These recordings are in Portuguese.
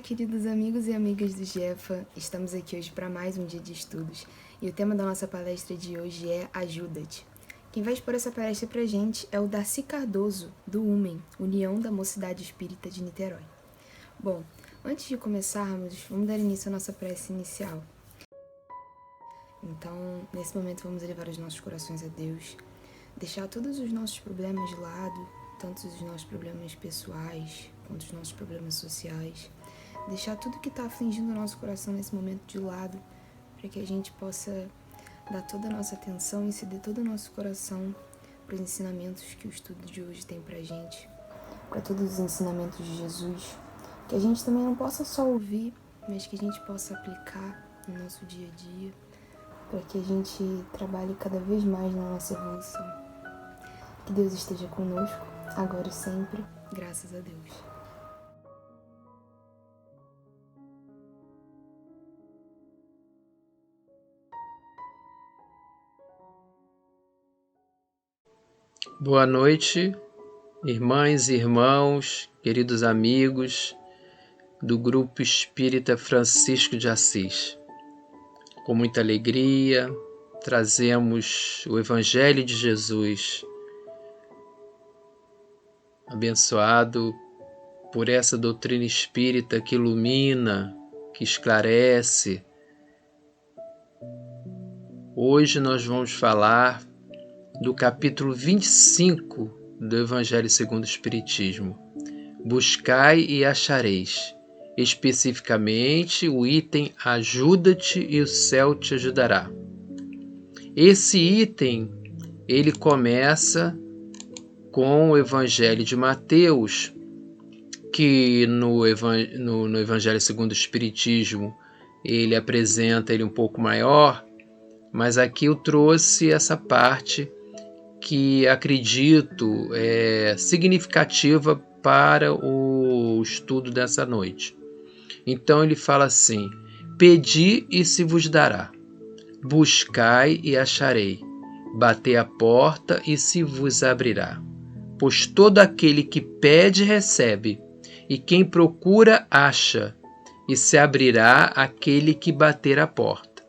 queridos amigos e amigas do Jefa, estamos aqui hoje para mais um dia de estudos e o tema da nossa palestra de hoje é Ajuda-te. Quem vai expor essa palestra para a gente é o Darcy Cardoso, do UMEN, União da Mocidade Espírita de Niterói. Bom, antes de começarmos, vamos dar início à nossa prece inicial. Então, nesse momento vamos elevar os nossos corações a Deus, deixar todos os nossos problemas de lado, tanto os nossos problemas pessoais quanto os nossos problemas sociais, deixar tudo que está afligindo o nosso coração nesse momento de lado, para que a gente possa dar toda a nossa atenção e ceder todo o nosso coração para os ensinamentos que o estudo de hoje tem para a gente, para todos os ensinamentos de Jesus, que a gente também não possa só ouvir, mas que a gente possa aplicar no nosso dia a dia, para que a gente trabalhe cada vez mais na nossa evolução. Que Deus esteja conosco, agora e sempre, graças a Deus. Boa noite, irmãs e irmãos, queridos amigos do Grupo Espírita Francisco de Assis. Com muita alegria, trazemos o Evangelho de Jesus, abençoado por essa doutrina espírita que ilumina, que esclarece. Hoje nós vamos falar do capítulo 25 do Evangelho segundo o Espiritismo. Buscai e achareis. Especificamente o item Ajuda-te e o céu te ajudará. Esse item, ele começa com o Evangelho de Mateus, que no Evangelho segundo o Espiritismo ele apresenta ele um pouco maior, mas aqui eu trouxe essa parte que acredito é significativa para o estudo dessa noite. Então ele fala assim: pedi e se vos dará, buscai e acharei, batei a porta e se vos abrirá. Pois todo aquele que pede recebe, e quem procura acha, e se abrirá aquele que bater a porta.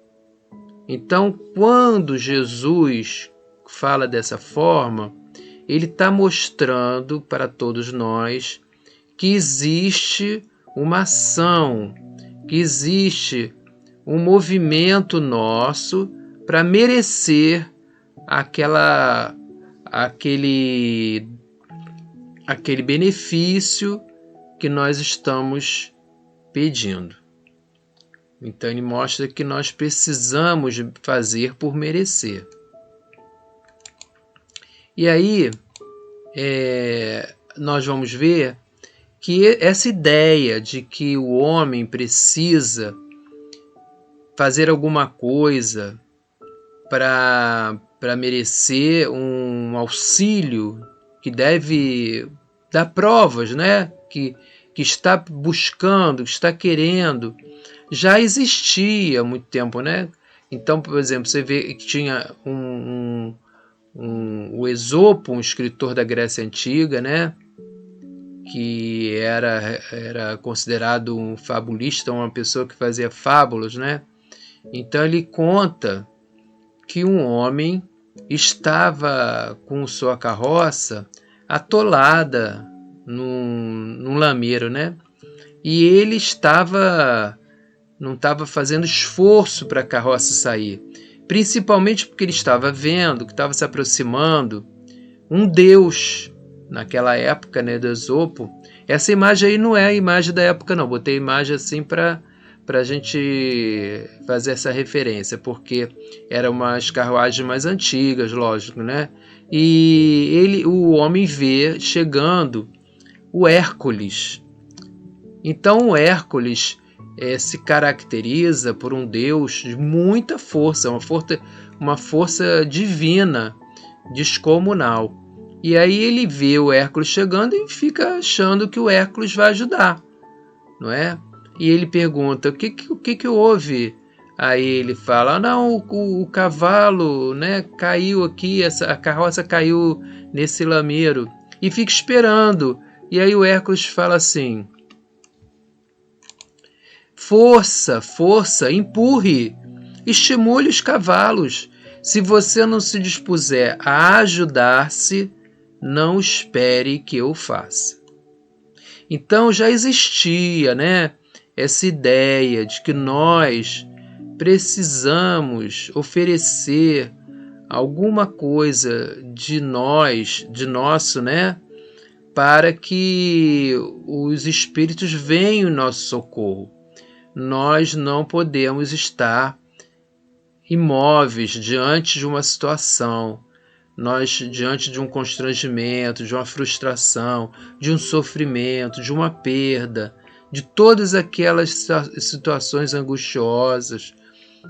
Então, quando Jesus fala dessa forma, ele está mostrando para todos nós que existe uma ação, que existe um movimento nosso para merecer aquele benefício que nós estamos pedindo. Então ele mostra que nós precisamos fazer por merecer. E aí, nós vamos ver que essa ideia de que o homem precisa fazer alguma coisa para merecer um auxílio, que deve dar provas, né? que está buscando, que está querendo, já existia há muito tempo, né? Então, por exemplo, você vê que tinha o Esopo, um escritor da Grécia Antiga, né? Que era considerado um fabulista, uma pessoa que fazia fábulas, né? Então ele conta que um homem estava com sua carroça atolada num lameiro, né? E ele não estava fazendo esforço para a carroça sair, principalmente porque ele estava vendo que estava se aproximando um deus naquela época, né, do Esopo. Essa imagem aí não é a imagem da época, não. Botei a imagem assim para a gente fazer essa referência, porque eram umas carruagens mais antigas, lógico, né? E o homem vê chegando o Hércules. Então o Hércules se caracteriza por um deus de muita força, uma força divina, descomunal. E aí ele vê o Hércules chegando e fica achando que o Hércules vai ajudar, não é? E ele pergunta: o que houve? Aí ele fala: não, o cavalo, né, caiu aqui, a carroça caiu nesse lameiro. E fica esperando. E aí o Hércules fala assim: Força, força, empurre, estimule os cavalos. Se você não se dispuser a ajudar-se, não espere que eu faça. Então já existia, né, essa ideia de que nós precisamos oferecer alguma coisa de nós, de nosso, né, para que os espíritos venham em nosso socorro. Nós não podemos estar imóveis diante de uma situação, nós diante de um constrangimento, de uma frustração, de um sofrimento, de uma perda, de todas aquelas situações angustiosas,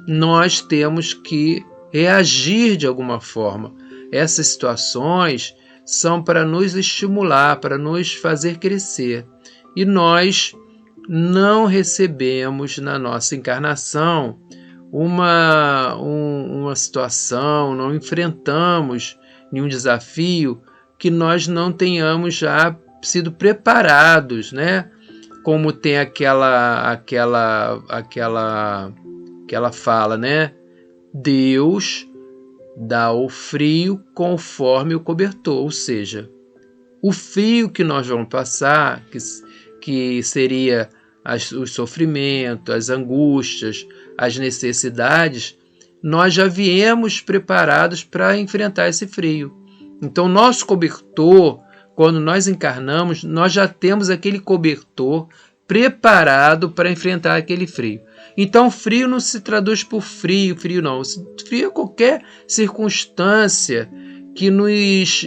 nós temos que reagir de alguma forma. Essas situações são para nos estimular, para nos fazer crescer. E nós não recebemos na nossa encarnação uma situação, não enfrentamos nenhum desafio que nós não tenhamos já sido preparados, né? Como tem aquela fala, né? Deus dá o frio conforme o cobertor, ou seja, o frio que nós vamos passar, que seria os sofrimentos, as angústias, as necessidades, nós já viemos preparados para enfrentar esse frio. Então, nosso cobertor, quando nós encarnamos, nós já temos aquele cobertor preparado para enfrentar aquele frio. Então, frio não se traduz por frio não. Frio é qualquer circunstância que nos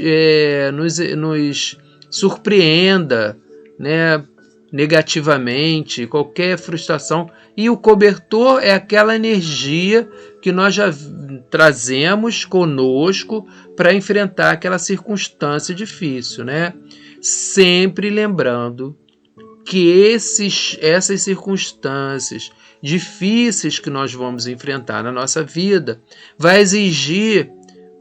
surpreenda, né, negativamente, qualquer frustração. E o cobertor é aquela energia que nós já trazemos conosco para enfrentar aquela circunstância difícil, né? Sempre lembrando que essas circunstâncias difíceis que nós vamos enfrentar na nossa vida vai exigir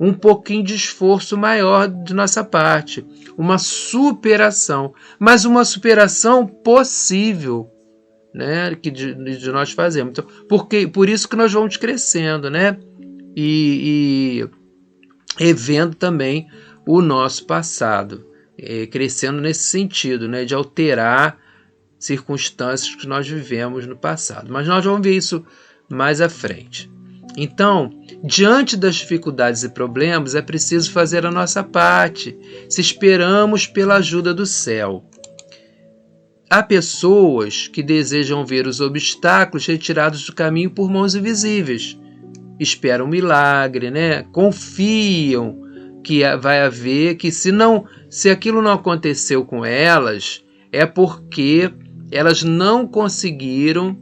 um pouquinho de esforço maior de nossa parte, uma superação, mas uma superação possível, né, que de nós fazemos. Então, por isso que nós vamos crescendo, né, e revendo também o nosso passado, crescendo nesse sentido, né, de alterar circunstâncias que nós vivemos no passado. Mas nós vamos ver isso mais à frente. Então, diante das dificuldades e problemas, é preciso fazer a nossa parte, se esperamos pela ajuda do céu. Há pessoas que desejam ver os obstáculos retirados do caminho por mãos invisíveis. Esperam um milagre, né? Confiam que vai haver, que se aquilo não aconteceu com elas, é porque elas não conseguiram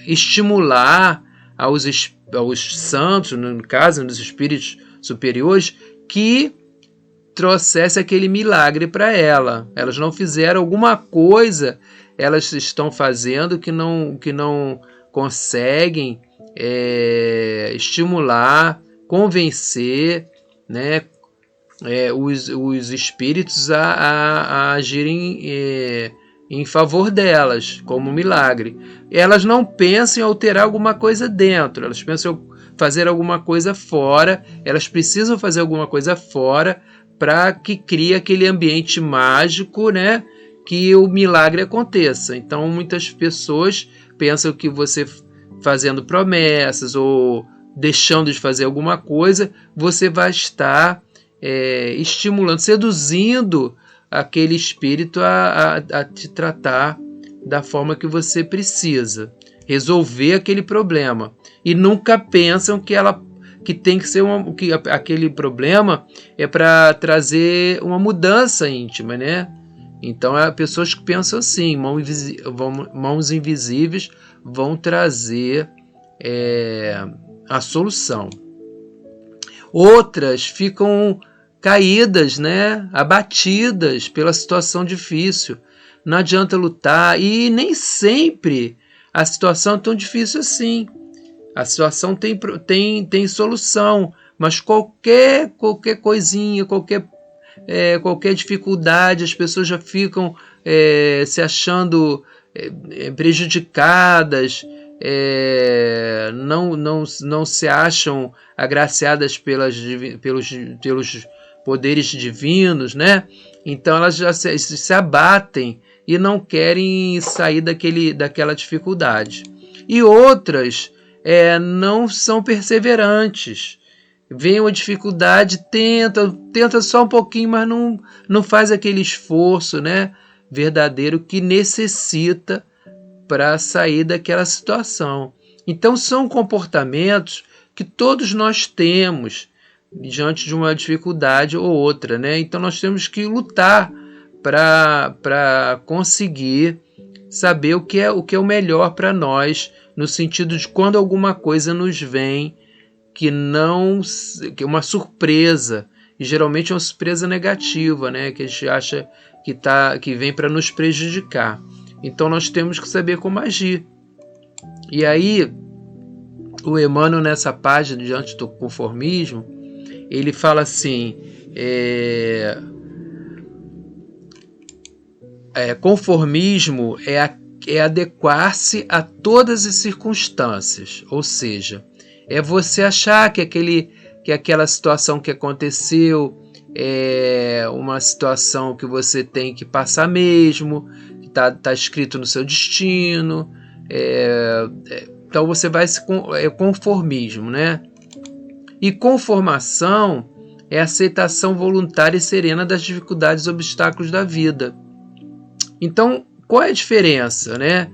estimular aos santos, no caso, nos espíritos superiores, que trouxesse aquele milagre para ela. Elas não fizeram alguma coisa, elas estão fazendo que não conseguem estimular, convencer, né, os espíritos a agirem em favor delas, como um milagre. Elas não pensam em alterar alguma coisa dentro, elas pensam em fazer alguma coisa fora, elas precisam fazer alguma coisa fora para que crie aquele ambiente mágico, né, que o milagre aconteça. Então, muitas pessoas pensam que você fazendo promessas ou deixando de fazer alguma coisa, você vai estar estimulando, seduzindo aquele espírito a te tratar da forma que você precisa, resolver aquele problema. E nunca pensam que tem que ser que aquele problema é para trazer uma mudança íntima, né? Então, há pessoas que pensam assim, mãos invisíveis vão trazer a solução. Outras ficam caídas, né? Abatidas pela situação difícil. Não adianta lutar, e nem sempre a situação é tão difícil assim. A situação tem solução, mas qualquer coisinha, qualquer dificuldade, as pessoas já ficam se achando prejudicadas, não se acham agraciadas pelos poderes divinos, né? Então elas já se abatem e não querem sair daquela dificuldade. E outras não são perseverantes, vem uma dificuldade, tenta só um pouquinho, mas não faz aquele esforço, né, verdadeiro que necessita para sair daquela situação. Então são comportamentos que todos nós temos diante de uma dificuldade ou outra, né? Então nós temos que lutar para conseguir saber o que é o melhor para nós, no sentido de quando alguma coisa nos vem que é uma surpresa, e geralmente é uma surpresa negativa, né? Que a gente acha que vem para nos prejudicar. Então nós temos que saber como agir. E aí o Emmanuel, nessa página diante do conformismo, ele fala assim: conformismo é adequar-se a todas as circunstâncias, ou seja, é você achar que aquela situação que aconteceu é uma situação que você tem que passar mesmo, que está escrito no seu destino. Então você vai conformismo, né? E conformação é a aceitação voluntária e serena das dificuldades e obstáculos da vida. Então, qual é a diferença, né?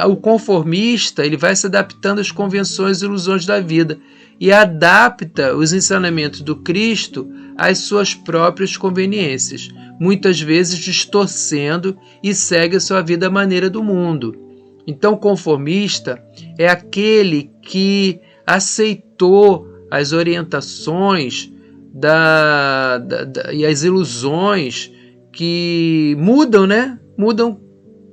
O conformista, ele vai se adaptando às convenções e ilusões da vida e adapta os ensinamentos do Cristo às suas próprias conveniências, muitas vezes distorcendo, e segue a sua vida à maneira do mundo. Então, o conformista é aquele que aceitou as orientações e as ilusões que mudam, né? Mudam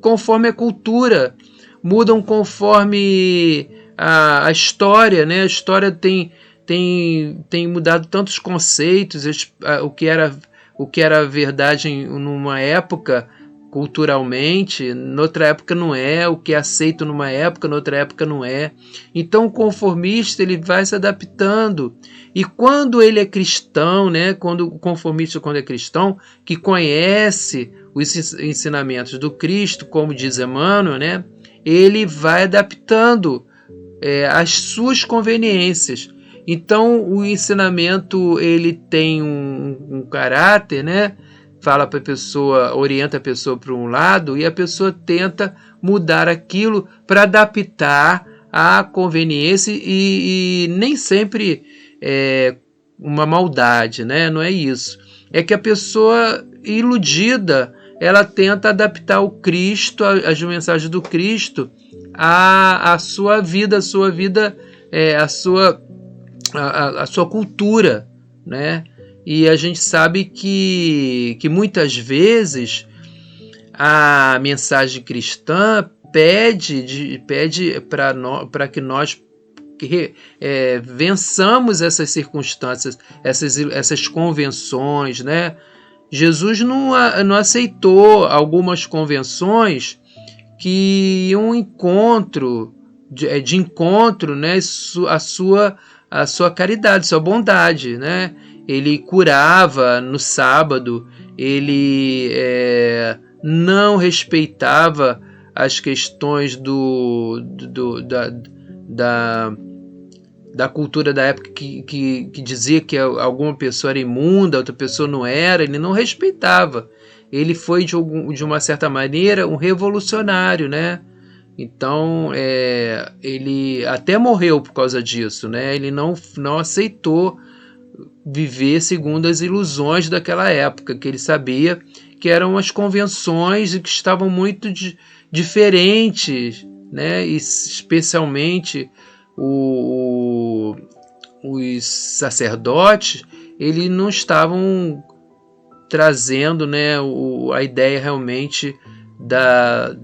conforme a cultura, mudam conforme a história, né? A história tem mudado tantos conceitos, o que era verdade numa época culturalmente, noutra época não é, o que é aceito numa época, noutra época não é. Então o conformista, ele vai se adaptando, e quando ele é cristão, né, quando é cristão, que conhece os ensinamentos do Cristo, como diz Emmanuel, né, ele vai adaptando as suas conveniências. Então o ensinamento, ele tem um caráter, né? Fala para a pessoa, orienta a pessoa para um lado, e a pessoa tenta mudar aquilo para adaptar à conveniência, e nem sempre é uma maldade, né? Não é isso. É que a pessoa iludida, ela tenta adaptar o Cristo, as mensagens do Cristo, à sua vida, a sua cultura, né? E a gente sabe que muitas vezes a mensagem cristã pede para que nós vençamos essas circunstâncias, essas convenções, né? Jesus não aceitou algumas convenções que iam de encontro, né, a sua caridade, sua bondade, né? Ele curava no sábado, ele não respeitava as questões da cultura da época, que dizia que alguma pessoa era imunda, outra pessoa não era. Ele não respeitava. Ele foi, de uma certa maneira, um revolucionário, né? Então, ele até morreu por causa disso, né? Ele não aceitou viver segundo as ilusões daquela época, que ele sabia que eram as convenções e que estavam muito diferentes, né? E especialmente os sacerdotes, eles não estavam trazendo, né, a ideia realmente da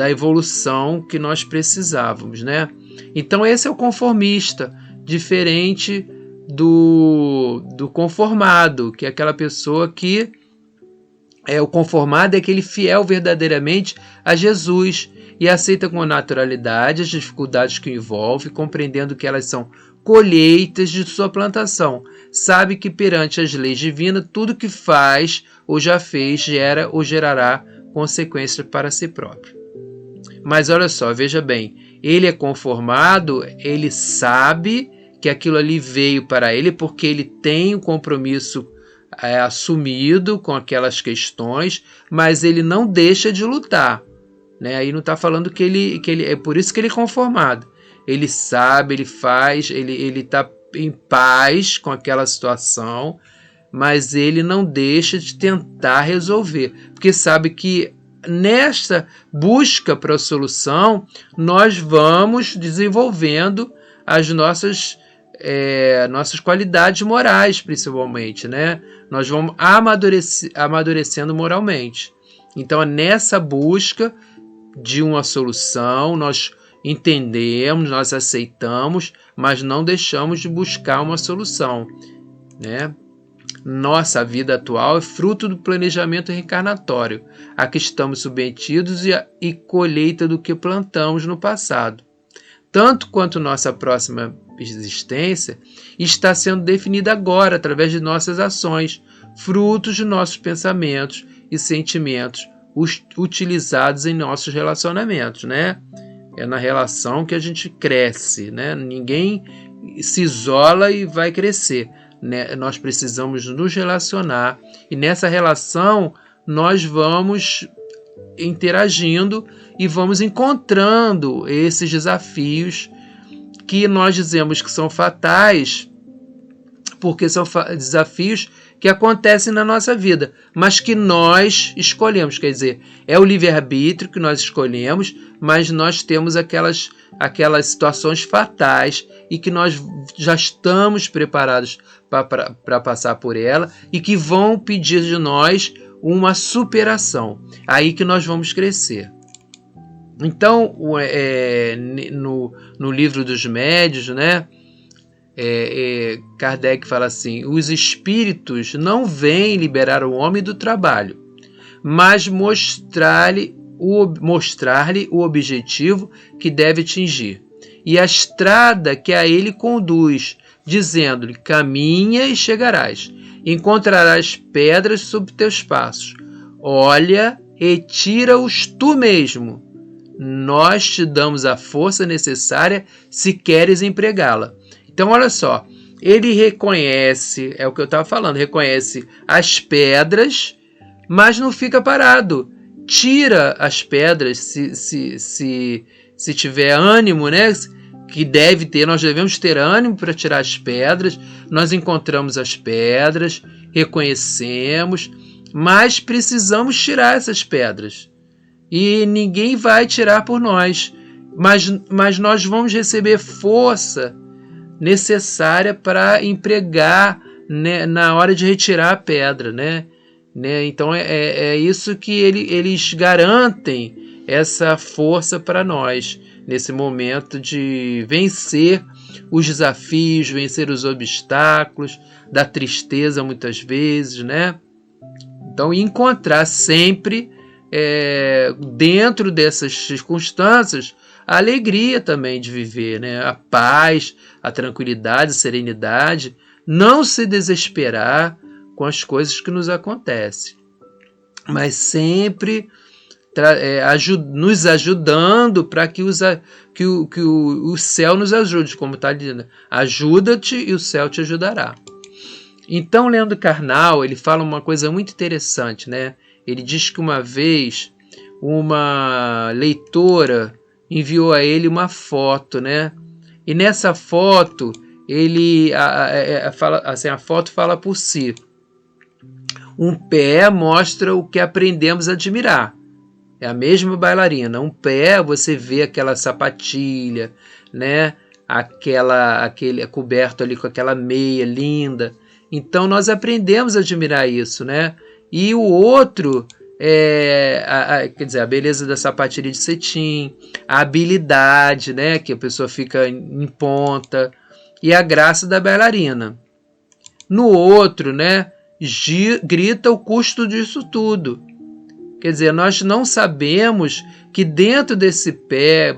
evolução que nós precisávamos, né? Então esse é o conformista, diferente do conformado, que é aquela pessoa que O conformado é aquele fiel verdadeiramente a Jesus e aceita com naturalidade as dificuldades que o envolve, compreendendo que elas são colheitas de sua plantação. Sabe que perante as leis divinas, tudo que faz ou já fez gera ou gerará consequências para si próprio. Mas olha só, veja bem, ele é conformado, ele sabe que aquilo ali veio para ele porque ele tem um compromisso assumido com aquelas questões, mas ele não deixa de lutar, né? Aí não está falando que ele é por isso que ele é conformado. Ele sabe, ele faz, ele está em paz com aquela situação, mas ele não deixa de tentar resolver, porque sabe que nesta busca para a solução nós vamos desenvolvendo as nossas qualidades morais, principalmente, né? Nós vamos amadurecendo moralmente. Então, nessa busca de uma solução, nós entendemos, nós aceitamos, mas não deixamos de buscar uma solução, né? Nossa vida atual é fruto do planejamento reencarnatório, a que estamos submetidos e colheita do que plantamos no passado. Tanto quanto nossa próxima existência está sendo definida agora através de nossas ações, frutos de nossos pensamentos e sentimentos utilizados em nossos relacionamentos, né? É na relação que a gente cresce, né? Ninguém se isola e vai crescer, né? Nós precisamos nos relacionar e nessa relação nós vamos interagindo e vamos encontrando esses desafios que nós dizemos que são fatais, porque são desafios que acontecem na nossa vida, mas que nós escolhemos, quer dizer, é o livre-arbítrio que nós escolhemos, mas nós temos aquelas situações fatais e que nós já estamos preparados para passar por ela e que vão pedir de nós uma superação. Aí que nós vamos crescer. Então, no livro dos médiuns, né, Kardec fala assim: os espíritos não vêm liberar o homem do trabalho, mas mostrar-lhe o objetivo que deve atingir e a estrada que a ele conduz, dizendo-lhe: caminha e chegarás, encontrarás pedras sob teus passos, olha e tira-os tu mesmo. Nós te damos a força necessária se queres empregá-la. Então, olha só, ele reconhece, é o que eu estava falando, reconhece as pedras, mas não fica parado. Tira as pedras, se tiver ânimo, né? Que deve ter, nós devemos ter ânimo para tirar as pedras. Nós encontramos as pedras, reconhecemos, mas precisamos tirar essas pedras. E ninguém vai tirar por nós, mas nós vamos receber força necessária para empregar, né, na hora de retirar a pedra, né? Então é isso que eles garantem, essa força para nós nesse momento de vencer os desafios, vencer os obstáculos, da tristeza muitas vezes, né? Então encontrar sempre dentro dessas circunstâncias a alegria também de viver, né? A paz, a tranquilidade, a serenidade, não se desesperar com as coisas que nos acontecem, mas sempre nos ajudando para que o céu nos ajude, como está dizendo, ajuda-te e o céu te ajudará. Então, Leandro Carnal, ele fala uma coisa muito interessante, né? Ele diz que uma vez uma leitora enviou a ele uma foto, né? E nessa foto a foto fala por si. Um pé mostra o que aprendemos a admirar. É a mesma bailarina. Um pé, você vê aquela sapatilha, né? Aquele coberto ali com aquela meia linda. Então nós aprendemos a admirar isso, né? E o outro quer dizer, a beleza da sapatilha de cetim, a habilidade, né, que a pessoa fica em ponta, e a graça da bailarina. No outro, né, grita o custo disso tudo. Quer dizer, nós não sabemos que dentro desse pé,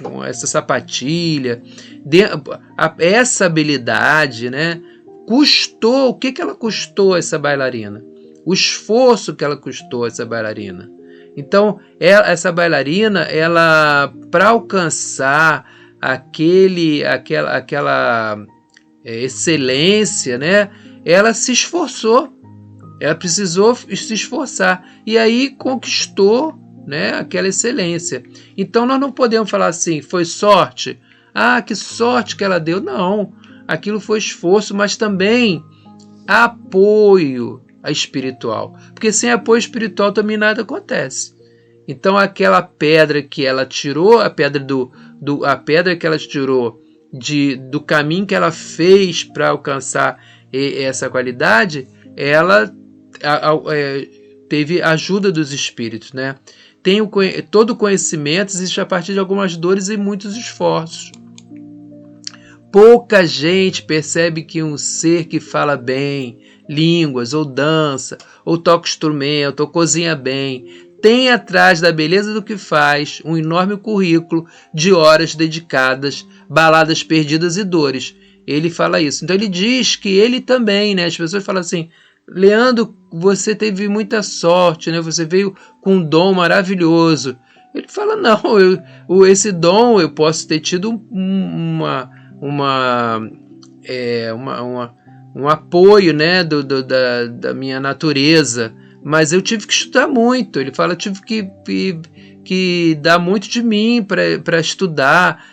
com essa sapatilha, essa habilidade, né, custou, o que ela custou a essa bailarina? O esforço que ela custou a essa bailarina. Então, essa bailarina, ela, para alcançar aquela excelência, né, ela se esforçou. Ela precisou se esforçar e aí conquistou, né, aquela excelência. Então nós não podemos falar assim, foi sorte. Ah, que sorte que ela deu. Não, aquilo foi esforço, mas também apoio espiritual. Porque sem apoio espiritual também nada acontece. Então aquela pedra que ela tirou, a pedra que ela tirou do caminho que ela fez para alcançar essa qualidade, ela teve ajuda dos espíritos, né? Todo conhecimento existe a partir de algumas dores e muitos esforços. Pouca gente percebe que um ser que fala bem línguas, ou dança, ou toca instrumento, ou cozinha bem, tem atrás da beleza do que faz um enorme currículo de horas dedicadas, baladas perdidas e dores. Ele fala isso. Então ele diz que ele também, né? As pessoas falam assim, Leandro, você teve muita sorte, né? Você veio com um dom maravilhoso. Ele fala, não, esse dom eu posso ter tido um apoio, né, da minha natureza, mas eu tive que estudar muito. Ele fala, tive que dar muito de mim para estudar,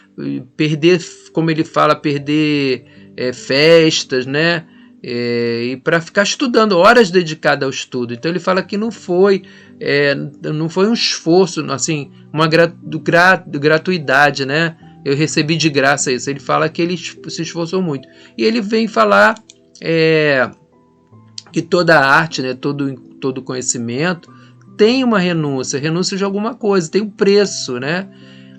perder, como ele fala, perder festas, né? E para ficar estudando, horas dedicadas ao estudo. Então ele fala que não foi um esforço, assim, uma gratuidade, né? Eu recebi de graça isso. Ele fala que ele se esforçou muito. E ele vem falar que toda arte, né, todo conhecimento tem uma renúncia de alguma coisa, tem um preço, né?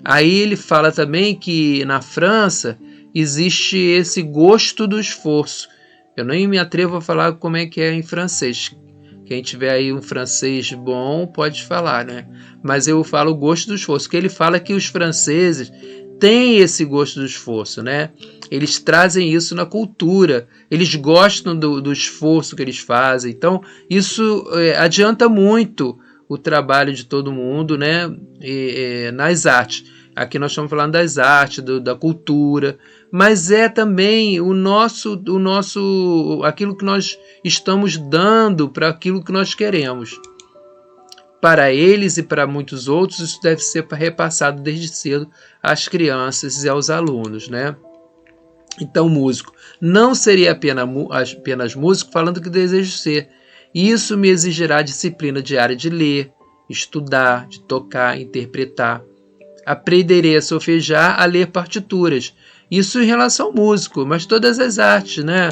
Aí ele fala também que na França existe esse gosto do esforço. Eu nem me atrevo a falar como é que é em francês. Quem tiver aí um francês bom pode falar, né? Mas eu falo o gosto do esforço, que ele fala que os franceses têm esse gosto do esforço, né? Eles trazem isso na cultura, eles gostam do esforço que eles fazem. Então, isso adianta muito o trabalho de todo mundo, né? Nas artes. Aqui nós estamos falando das artes, da cultura, mas é também aquilo que nós estamos dando para aquilo que nós queremos. Para eles e para muitos outros, isso deve ser repassado desde cedo às crianças e aos alunos, né? Então, músico não seria apenas músico falando que desejo ser. Isso me exigirá disciplina diária de ler, estudar, de tocar, interpretar. Aprenderei a solfejar, a ler partituras. Isso em relação ao músico, mas todas as artes, né?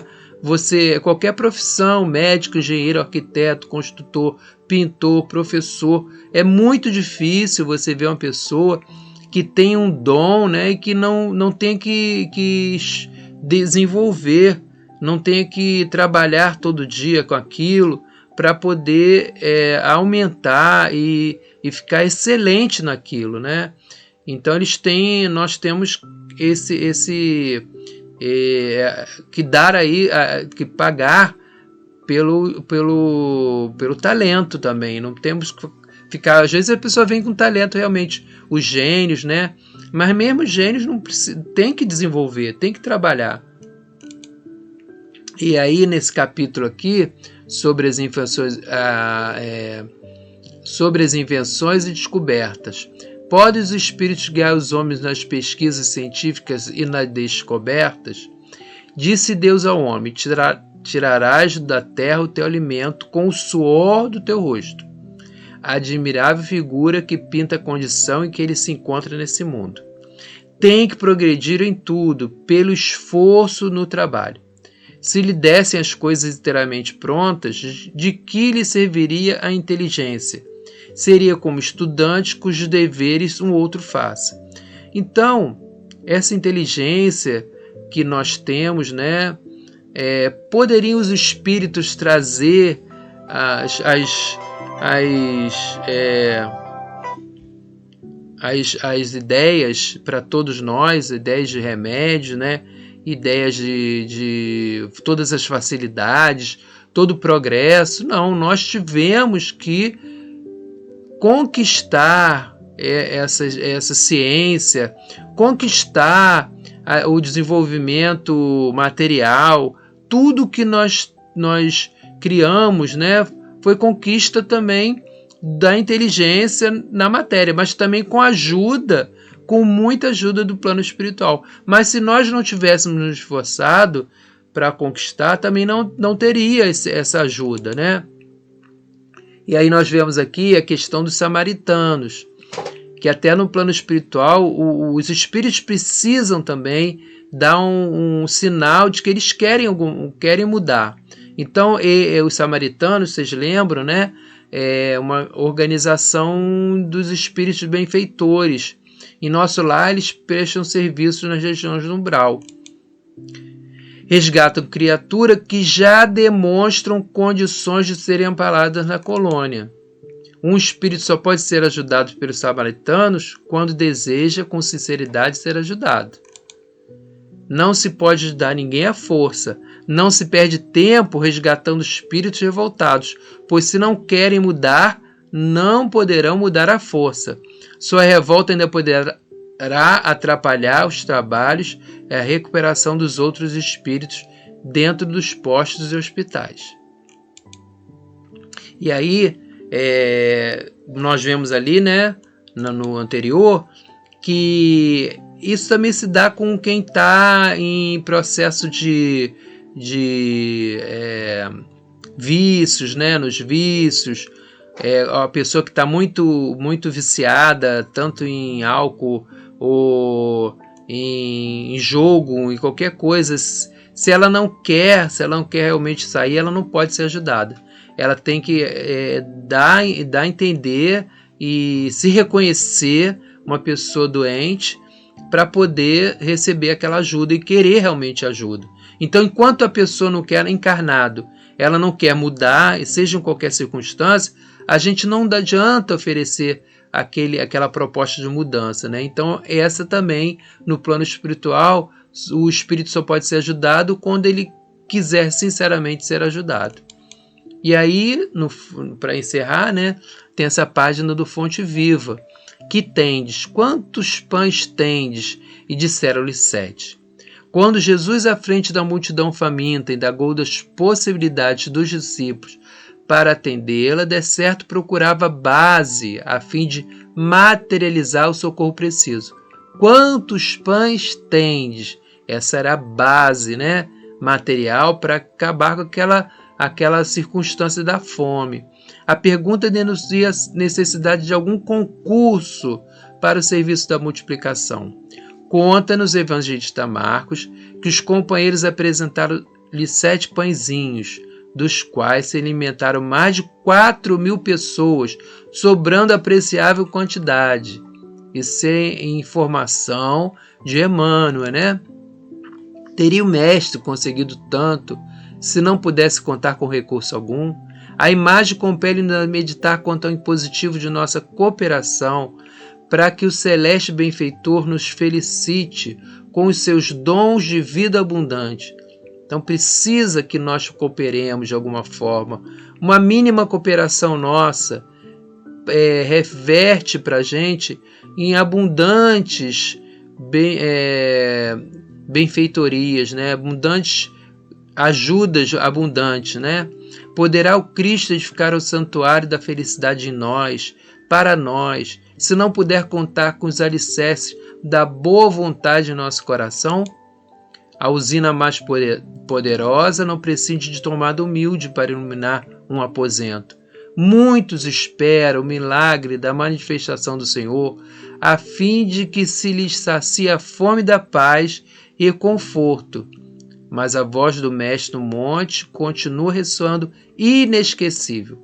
Qualquer profissão, médico, engenheiro, arquiteto, construtor, pintor, professor, é muito difícil você ver uma pessoa que tem um dom, né, e que não tem que desenvolver, não tem que trabalhar todo dia com aquilo para poder aumentar e ficar excelente naquilo, né? Então nós temos que dar aí, que pagar pelo talento também. Não temos que ficar. Às vezes a pessoa vem com talento realmente, os gênios, né? Mas mesmo os gênios tem que desenvolver, tem que trabalhar. E aí nesse capítulo aqui sobre as invenções e descobertas. Podem os espíritos guiar os homens nas pesquisas científicas e nas descobertas? Disse Deus ao homem: tirarás da terra o teu alimento com o suor do teu rosto. A admirável figura que pinta a condição em que ele se encontra nesse mundo. Tem que progredir em tudo, pelo esforço no trabalho. Se lhe dessem as coisas inteiramente prontas, de que lhe serviria a inteligência? Seria como estudante cujos deveres um outro faça. Então, essa inteligência que nós temos, né, poderiam os espíritos trazer as ideias para todos nós, ideias de remédio, né? Ideias de todas as facilidades, todo o progresso. Não, nós tivemos que conquistar essa ciência, conquistar o desenvolvimento material. Tudo que nós criamos, né, foi conquista também da inteligência na matéria, mas também com muita ajuda do plano espiritual. Mas se nós não tivéssemos nos esforçado para conquistar, também não teria essa ajuda, né? E aí nós vemos aqui a questão dos samaritanos, que até no plano espiritual os espíritos precisam também dar um sinal de que eles querem mudar. Então, os samaritanos, vocês lembram, né? É uma organização dos espíritos benfeitores. Em nosso lar, eles prestam serviço nas regiões do umbral. Resgatam criaturas que já demonstram condições de serem amparadas na colônia. Um espírito só pode ser ajudado pelos samaritanos quando deseja com sinceridade ser ajudado. Não se pode ajudar ninguém à força. Não se perde tempo resgatando espíritos revoltados, pois se não querem mudar, não poderão mudar à força. Sua revolta ainda poderá atrapalhar os trabalhos e a recuperação dos outros espíritos dentro dos postos e hospitais. E aí, nós vemos ali, né, no anterior, que isso também se dá com quem está em processo de vícios, né, nos vícios, a pessoa que está muito viciada, tanto em álcool ou em jogo, em qualquer coisa. Se ela não quer realmente sair, ela não pode ser ajudada. Ela tem que dar a entender e se reconhecer uma pessoa doente para poder receber aquela ajuda e querer realmente ajuda. Então, enquanto a pessoa não quer encarnado, ela não quer mudar, seja em qualquer circunstância, a gente não adianta oferecer aquela proposta de mudança, né? Então, essa também, no plano espiritual, o espírito só pode ser ajudado quando ele quiser sinceramente ser ajudado. E aí, para encerrar, né, tem essa página do Fonte Viva. Que tendes? Quantos pães tendes? E disseram-lhe 7. Quando Jesus, à frente da multidão faminta, indagou das possibilidades dos discípulos para atendê-la, de certo procurava base a fim de materializar o socorro preciso. Quantos pães tendes? Essa era a base, né, material para acabar com aquela circunstância da fome. A pergunta denuncia a necessidade de algum concurso para o serviço da multiplicação. Conta-nos o evangelista Marcos que os companheiros apresentaram-lhe 7 pãezinhos, dos quais se alimentaram mais de 4.000 pessoas, sobrando apreciável quantidade. Isso é informação de Emmanuel, né? Teria o mestre conseguido tanto se não pudesse contar com recurso algum? A imagem compele-nos a meditar quanto ao impositivo de nossa cooperação para que o celeste benfeitor nos felicite com os seus dons de vida abundante. Então precisa que nós cooperemos de alguma forma. Uma mínima cooperação nossa reverte para a gente em abundantes benfeitorias, né? Abundantes ajudas abundantes, né? Poderá o Cristo edificar o santuário da felicidade em nós, para nós, se não puder contar com os alicerces da boa vontade em nosso coração? A usina mais poderosa não prescinde de tomada humilde para iluminar um aposento. Muitos esperam o milagre da manifestação do Senhor, a fim de que se lhes sacie a fome da paz e conforto. Mas a voz do Mestre no monte continua ressoando inesquecível.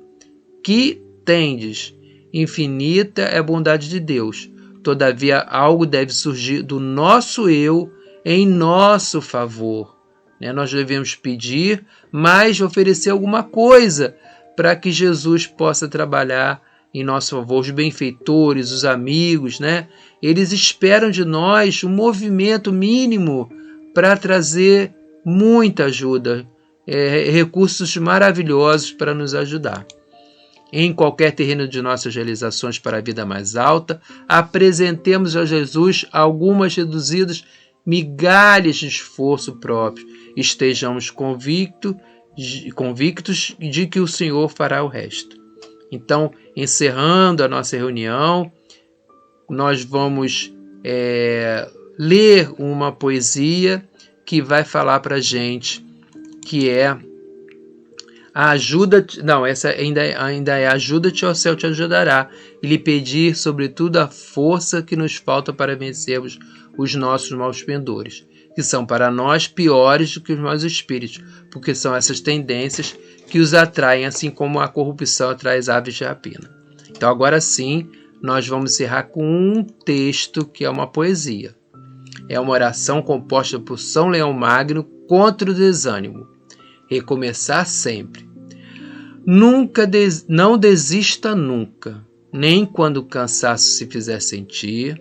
Que tendes? Infinita é a bondade de Deus. Todavia, algo deve surgir do nosso eu em nosso favor. né? Nós devemos pedir, mas oferecer alguma coisa para que Jesus possa trabalhar em nosso favor. Os benfeitores, os amigos, né? Eles esperam de nós um movimento mínimo para trazer muita ajuda, recursos maravilhosos para nos ajudar. Em qualquer terreno de nossas realizações para a vida mais alta, apresentemos a Jesus algumas reduzidas migalhas de esforço próprio. Estejamos convictos de que o Senhor fará o resto. Então, encerrando a nossa reunião, nós vamos ler uma poesia que vai falar para a gente, que é a ajuda-te, não, essa ainda é ajuda-te, ó céu te ajudará, e lhe pedir, sobretudo, a força que nos falta para vencermos os nossos maus pendores, que são para nós piores do que os maus espíritos, porque são essas tendências que os atraem, assim como a corrupção atrai as aves de rapina. Então agora sim, nós vamos encerrar com um texto que é uma poesia. É uma oração composta por São Leão Magno contra o desânimo. Recomeçar sempre. Não desista nunca, nem quando o cansaço se fizer sentir,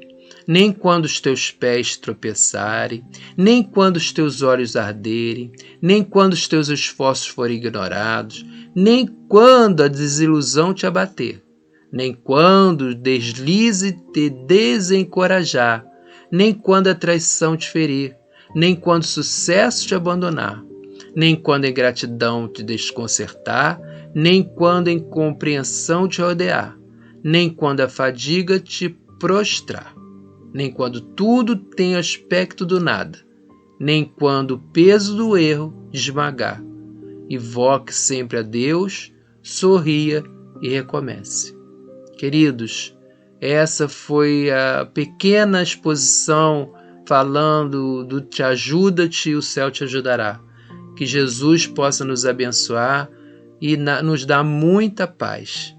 nem quando os teus pés tropeçarem, nem quando os teus olhos arderem, nem quando os teus esforços forem ignorados, nem quando a desilusão te abater, nem quando o deslize te desencorajar, nem quando a traição te ferir, nem quando o sucesso te abandonar, nem quando a ingratidão te desconcertar, nem quando a incompreensão te rodear, nem quando a fadiga te prostrar, nem quando tudo tem aspecto do nada, nem quando o peso do erro te esmagar. Invoque sempre a Deus, sorria e recomece. Queridos, essa foi a pequena exposição falando do Te Ajuda-te e o céu te ajudará. Que Jesus possa nos abençoar e nos dar muita paz.